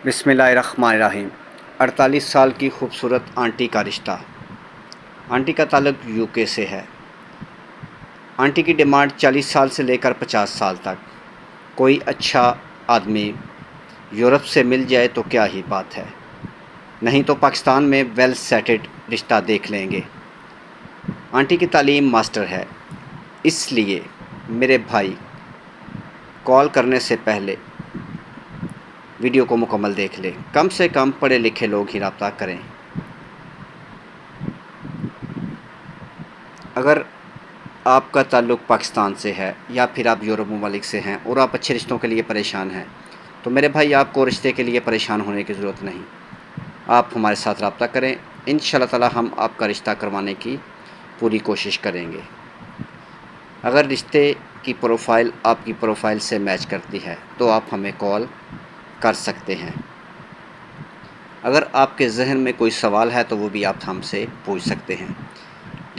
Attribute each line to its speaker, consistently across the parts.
Speaker 1: بسم اللہ الرحمن الرحیم۔ 48 سال کی خوبصورت آنٹی کا رشتہ۔ آنٹی کا تعلق UK سے ہے۔ آنٹی کی ڈیمانڈ 40 سال سے لے کر 50 سال تک۔ کوئی اچھا آدمی یورپ سے مل جائے تو کیا ہی بات ہے، نہیں تو پاکستان میں ویل سیٹڈ رشتہ دیکھ لیں گے۔ آنٹی کی تعلیم ماسٹر ہے، اس لیے میرے بھائی کال کرنے سے پہلے ویڈیو کو مکمل دیکھ لیں۔ کم سے کم پڑھے لکھے لوگ ہی رابطہ کریں۔ اگر آپ کا تعلق پاکستان سے ہے یا پھر آپ یورپ ممالک سے ہیں اور آپ اچھے رشتوں کے لیے پریشان ہیں تو میرے بھائی آپ کو رشتے کے لیے پریشان ہونے کی ضرورت نہیں۔ آپ ہمارے ساتھ رابطہ کریں، انشاءاللہ تعالی ہم آپ کا رشتہ کروانے کی پوری کوشش کریں گے۔ اگر رشتے کی پروفائل آپ کی پروفائل سے میچ کرتی ہے تو آپ ہمیں کال کر سکتے ہیں۔ اگر آپ کے ذہن میں کوئی سوال ہے تو وہ بھی آپ ہم سے پوچھ سکتے ہیں۔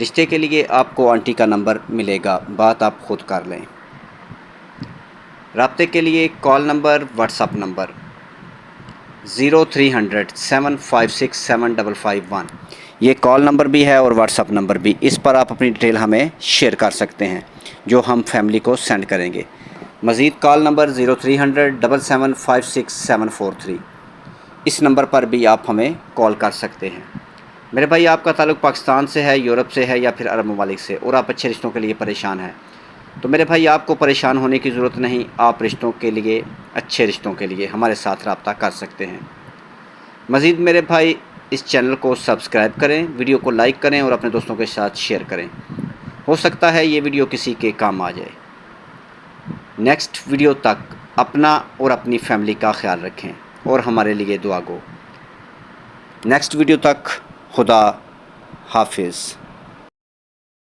Speaker 1: رشتے کے لیے آپ کو آنٹی کا نمبر ملے گا، بات آپ خود کر لیں۔ رابطے کے لیے call number, what's app number 0300 756 7551، یہ کال نمبر بھی ہے اور واٹس ایپ نمبر بھی۔ اس پر آپ اپنی ڈیٹیل ہمیں شیئر کر سکتے ہیں جو ہم فیملی کو سینڈ کریں گے۔ مزید کال نمبر 0300 775 743، اس نمبر پر بھی آپ ہمیں کال کر سکتے ہیں۔ میرے بھائی آپ کا تعلق پاکستان سے ہے، یورپ سے ہے یا پھر عرب ممالک سے، اور آپ اچھے رشتوں کے لیے پریشان ہیں تو میرے بھائی آپ کو پریشان ہونے کی ضرورت نہیں۔ آپ رشتوں کے لیے، اچھے رشتوں کے لیے ہمارے ساتھ رابطہ کر سکتے ہیں۔ مزید میرے بھائی اس چینل کو سبسکرائب کریں، ویڈیو کو لائک کریں اور اپنے دوستوں کے ساتھ شیئر کریں۔ ہو سکتا ہے یہ ویڈیو کسی کے کام آ جائے۔ نیکسٹ ویڈیو تک اپنا اور اپنی فیملی کا خیال رکھیں اور ہمارے لیے دعا گو۔ نیکسٹ ویڈیو تک خدا حافظ۔